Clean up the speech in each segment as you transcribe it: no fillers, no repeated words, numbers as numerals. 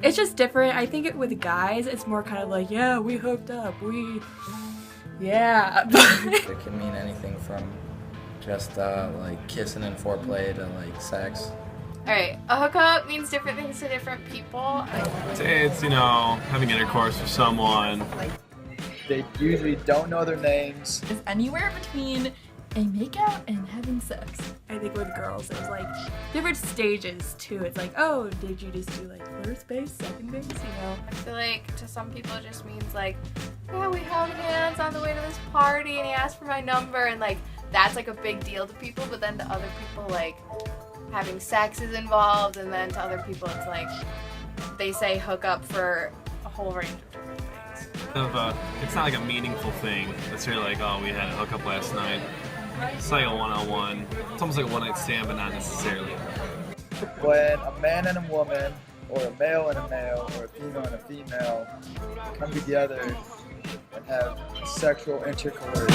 It's just different. I think with guys, it's more kind of like, yeah, we hooked up, yeah. It can mean anything from just like kissing and foreplay to like sex. Alright, a hookup means different things to different people. It's, you know, having intercourse with someone. They usually don't know their names. Is anywhere between a makeout and having sex. I think with girls, there's like different stages too. It's like, oh, did you just do like first base, second base, you know? I feel like to some people it just means like, yeah, we held hands on the way to this party and he asked for my number, and like that's like a big deal to people, but then to other people like having sex is involved, and then to other people it's like they say hook up for a whole range of different things. It's not like a meaningful thing. It's really like, oh, we had a hookup last night. It's like a one-on-one. It's almost like a one-night stand, but not necessarily. When a man and a woman, or a male and a male, or a female and a female come together and have sexual intercourse.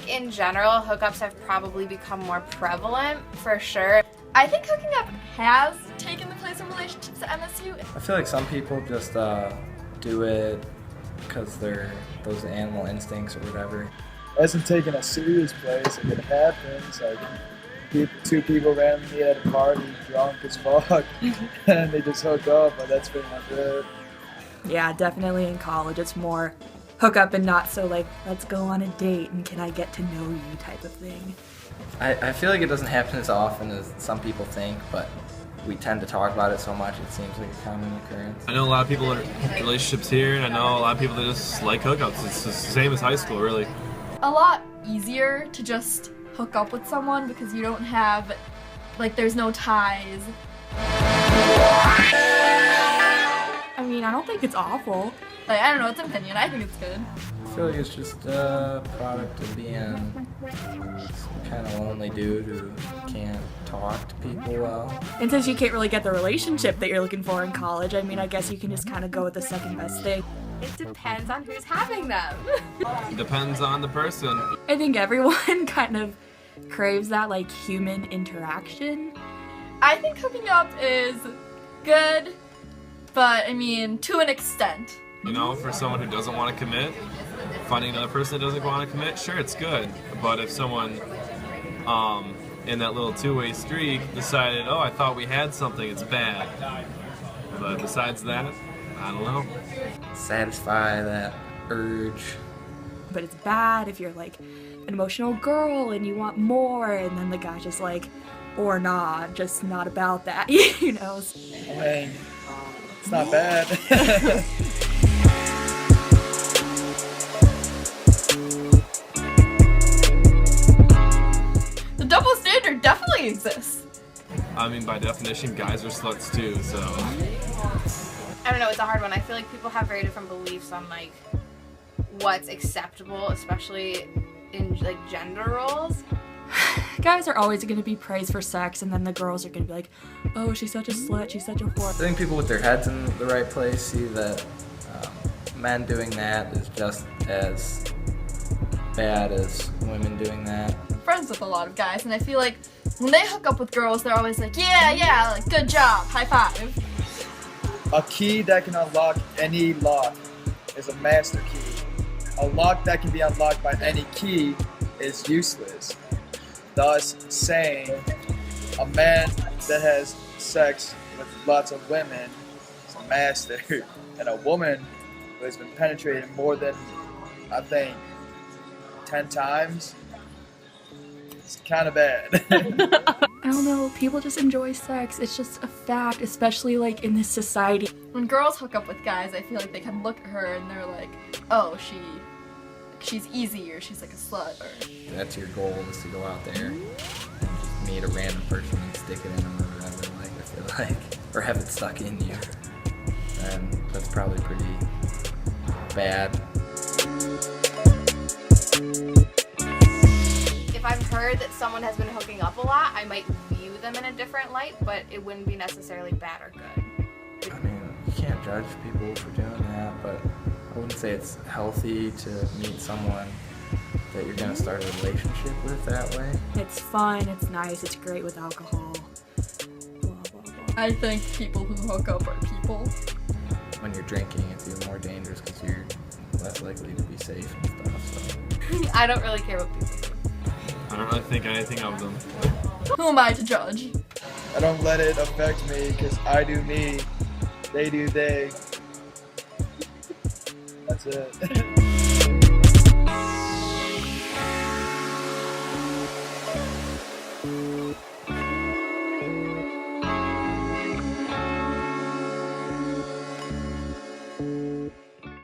In general, hookups have probably become more prevalent, for sure. I think hooking up has taken the place of relationships at MSU. I feel like some people just do it because they're those animal instincts or whatever. It hasn't taken a serious place. Like, it happens. Like two people randomly at a party, drunk as fuck, and they just hook up, but that's pretty much it. Yeah, definitely in college, it's more hook up and not so like, let's go on a date and can I get to know you type of thing. I feel like it doesn't happen as often as some people think, but we tend to talk about it so much it seems like a common occurrence. I know a lot of people in relationships here, and I know a lot of people that just like hookups. It's the same as high school, really. A lot easier to just hook up with someone because you don't have, like, there's no ties. I mean, I don't think it's awful. Like, I don't know, it's an opinion. I think it's good. I feel like it's just a product of being some kind of lonely dude who can't talk to people well. And since you can't really get the relationship that you're looking for in college, I mean, I guess you can just kind of go with the second best thing. It depends on who's having them. It depends on the person. I think everyone kind of craves that, like, human interaction. I think hooking up is good, but I mean, to an extent. You know, for someone who doesn't want to commit, finding another person that doesn't want to commit, sure, it's good. But if someone in that little two-way streak decided, oh, I thought we had something, it's bad. But besides that, I don't know. Satisfy that urge. But it's bad if you're like an emotional girl and you want more, and then the guy's just like, or not, just not about that, you know? I mean, it's not bad. The double standard definitely exists. I mean, by definition, guys are sluts too, so. I don't know, it's a hard one. I feel like people have very different beliefs on like what's acceptable, especially in like gender roles. Guys are always going to be praised for sex, and then the girls are going to be like, oh, she's such a slut, she's such a whore. I think people with their heads in the right place see that men doing that is just as bad as women doing that. I'm friends with a lot of guys, and I feel like when they hook up with girls, they're always like, yeah, like, good job, high five. A key that can unlock any lock is a master key. A lock that can be unlocked by any key is useless. Thus saying, a man that has sex with lots of women is a master, and a woman who has been penetrated more than, I think, 10 times, it's kind of bad. I don't know, people just enjoy sex. It's just a fact, especially like in this society. When girls hook up with guys, I feel like they can look at her and they're like, oh, she's easy, or she's like a slut, or... That's your goal, is to go out there and just meet a random person and stick it in them or whatever, like, I feel like. Or have it stuck in you. And that's probably pretty bad. If I've heard that someone has been hooking up a lot, I might view them in a different light, but it wouldn't be necessarily bad or good. I mean, you can't judge people for doing that, but I wouldn't say it's healthy to meet someone that you're gonna start a relationship with that way. It's fun, it's nice, it's great with alcohol. Blah, blah, blah. I think people who hook up are people. When you're drinking, it's even more dangerous because you're less likely to be safe and stuff. So. I don't really care what people think. I don't really think anything of them. Who am I to judge? I don't let it affect me because I do me, they do they. That's it.